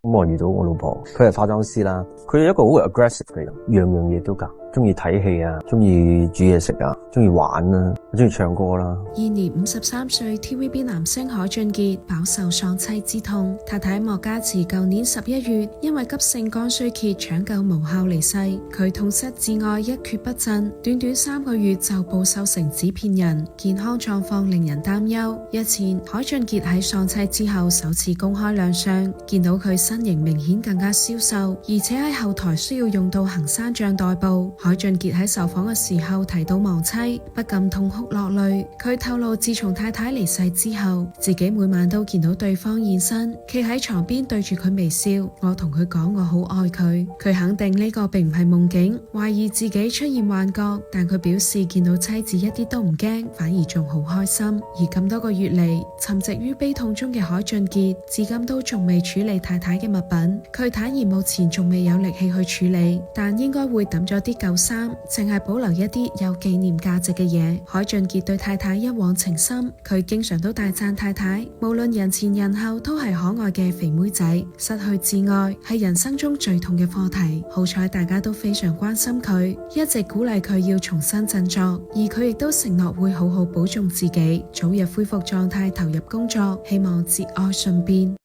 咁我遇到我老婆，佢係化妝師啦，佢係一個好 aggressive 嘅人，樣樣嘢都搞，中意睇戲啊，中意煮嘢食啊，中意玩啊，中意唱歌啦。現年53歲 TVB 男星海俊傑飽受喪妻之痛，太太莫家慈舊年11月因為急性肝衰竭搶救無效離世，佢痛失摯愛一蹶不振，短短3個月就暴瘦成紙片人，健康狀況令人擔憂。日前海俊傑喺喪妻之後首次公開亮相，見到佢身形明顯更加消瘦，而且喺後台需要用到行山杖代步。海俊傑喺受訪嘅時候提到亡妻，不禁痛哭落淚。佢透露自從太太離世之後，自己每晚都見到對方現身，企喺床邊對住佢微笑。我同佢講我好愛佢，佢肯定呢個並唔係夢境，懷疑自己出現幻覺，但佢表示見到妻子一啲都唔驚，反而仲好開心。而咁多個月嚟，沉寂於悲痛中嘅海俊傑，至今都仲未處理太太嘅物品。佢坦言目前仲未有力氣去處理，但應該會抌咗啲舊衫，淨係保留一啲有紀念價值嘅嘢。海俊傑對太太一往情深，佢經常都大讚太太，無論人前人後都係可愛嘅肥妹仔。失去摯愛係人生中最痛嘅課題，好彩大家都非常關心佢，一直鼓勵佢要重新振作，而佢亦都承諾會好好保重自己，早日恢復狀態投入工作，希望節哀順變。